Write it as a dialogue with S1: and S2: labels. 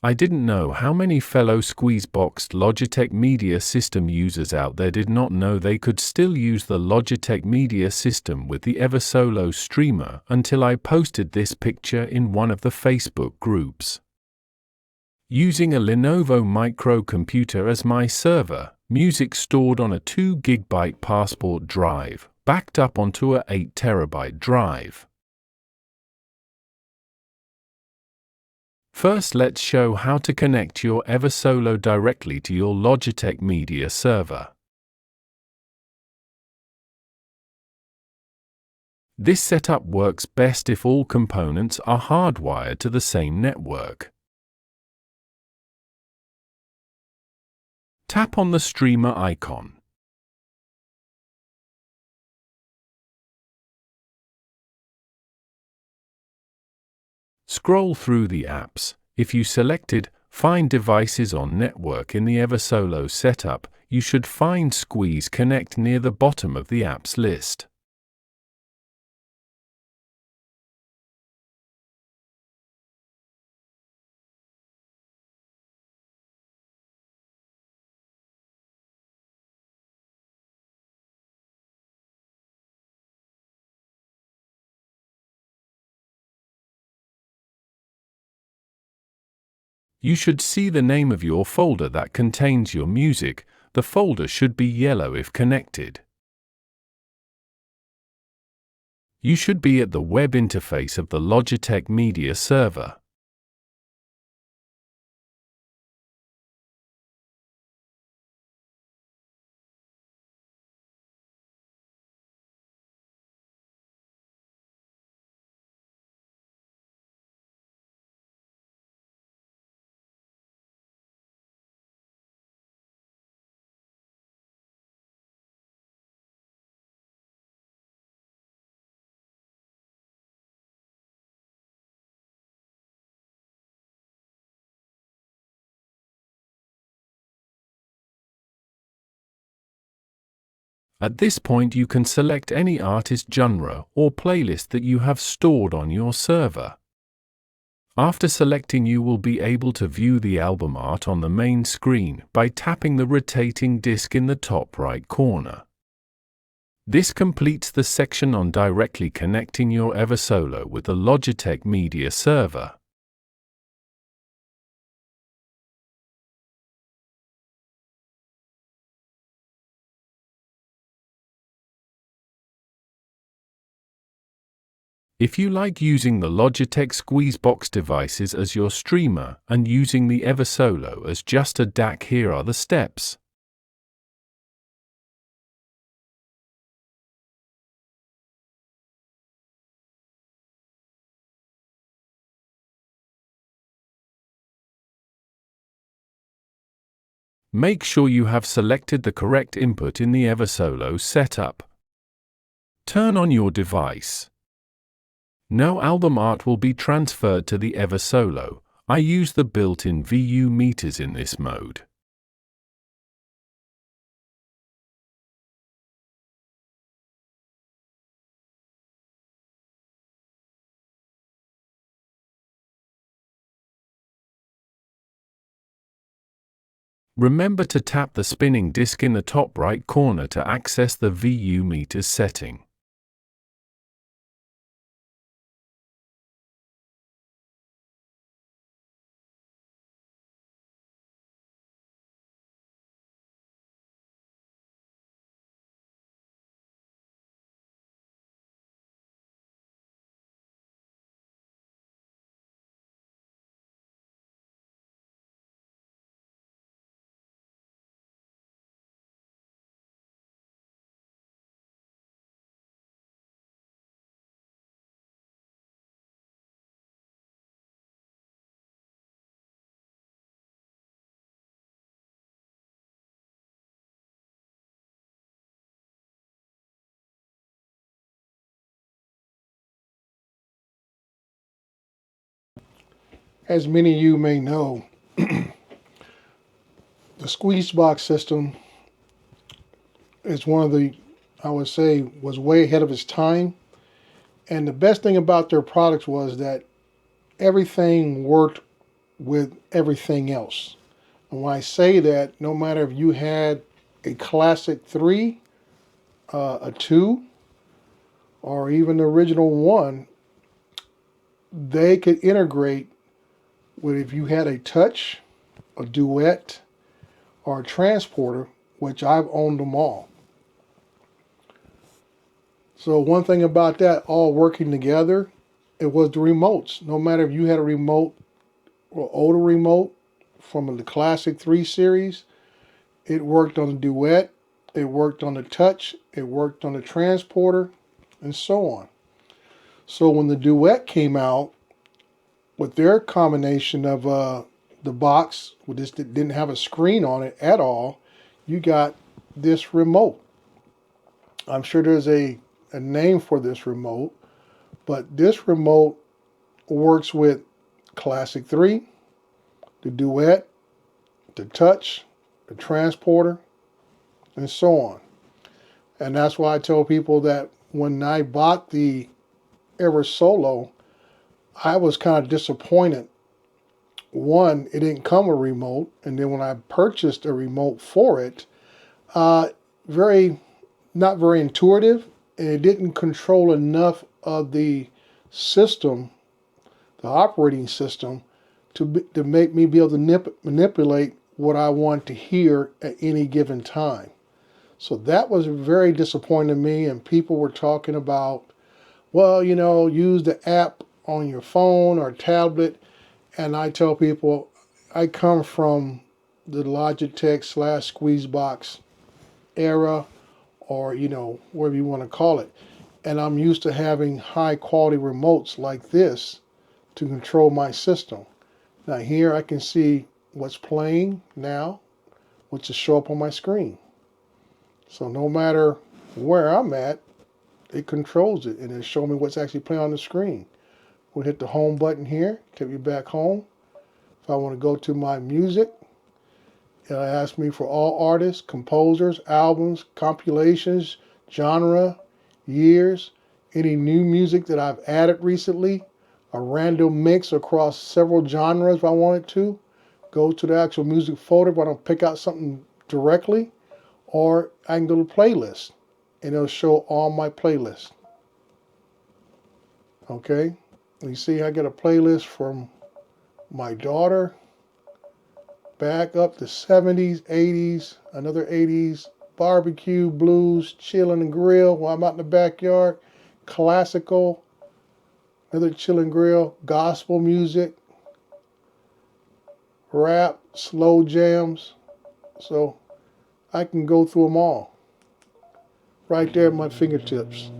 S1: I didn't know how many fellow Squeezeboxed Logitech Media System users out there did not know they could still use the Logitech Media System with the Eversolo streamer until I posted this picture in one of the Facebook groups. Using a Lenovo microcomputer as my server, music stored on a 2 GB passport drive, backed up onto a 8 TB drive. First, let's show how to connect your Eversolo directly to your Logitech Media server. This setup works best if all components are hardwired to the same network. Tap on the streamer icon. Scroll through the apps. If you selected Find Devices on Network in the Eversolo setup, you should find Squeeze Connect near the bottom of the apps list. You should see the name of your folder that contains your music. The folder should be yellow if connected. You should be at the web interface of the Logitech Media server. At this point, you can select any artist genre or playlist that you have stored on your server. After selecting, you will be able to view the album art on the main screen by tapping the rotating disc in the top right corner. This completes the section on directly connecting your Eversolo with the Logitech Media server. If you like using the Logitech Squeezebox devices as your streamer and using the Eversolo as just a DAC, here are the steps. Make sure you have selected the correct input in the Eversolo setup. Turn on your device. No album art will be transferred to the Eversolo. I use the built-in VU meters in this mode. Remember to tap the spinning disc in the top right corner to access the VU meters setting.
S2: As many of you may know, the Squeezebox system is one of the, I would say, was way ahead of its time. And the best thing about their products was that everything worked with everything else. And when I say that, no matter if you had a classic 3, a 2, or even the original 1, they could integrate with if you had a touch, a duet, or a transporter, which I've owned them all. So one thing about that all working together, it was the remotes. No matter if you had a remote or older remote from the classic 3 series, it worked on the duet, it worked on the touch, it worked on the transporter, and so on. So when the duet came out with their combination of the box, with this that didn't have a screen on it at all, you got this remote. I'm sure there's a name for this remote, but this remote works with Classic 3, the Duet, the Touch, the Transporter, and so on. And that's why I tell people that when I bought the Eversolo, I was kind of disappointed. One, it didn't come with a remote, and then when I purchased a remote for it, uh, very not very intuitive, and it didn't control enough of the system, the operating system, to make me be able to manipulate what I want to hear at any given time. So that was very disappointing to me, and people were talking about, well, use the app on your phone or tablet, and I tell people, I come from the Logitech / Squeezebox era, or whatever you want to call it. And I'm used to having high quality remotes like this to control my system. Now here I can see what's playing now, which will show up on my screen. So no matter where I'm at, it controls it and it'll show me what's actually playing on the screen. We'll hit the home button here, take me back home. If I want to go to my music, it'll ask me for all artists, composers, albums, compilations, genre, years, any new music that I've added recently, a random mix across several genres if I wanted to. Go to the actual music folder if I don't pick out something directly, or I can go to playlist and it'll show all my playlists. Okay, you see I get a playlist from my daughter, back up to 70s, 80s, another 80s, barbecue, blues, chillin' and grill while I'm out in the backyard, classical, another chill and grill, gospel music, rap, slow jams. So I can go through them all right there at my fingertips.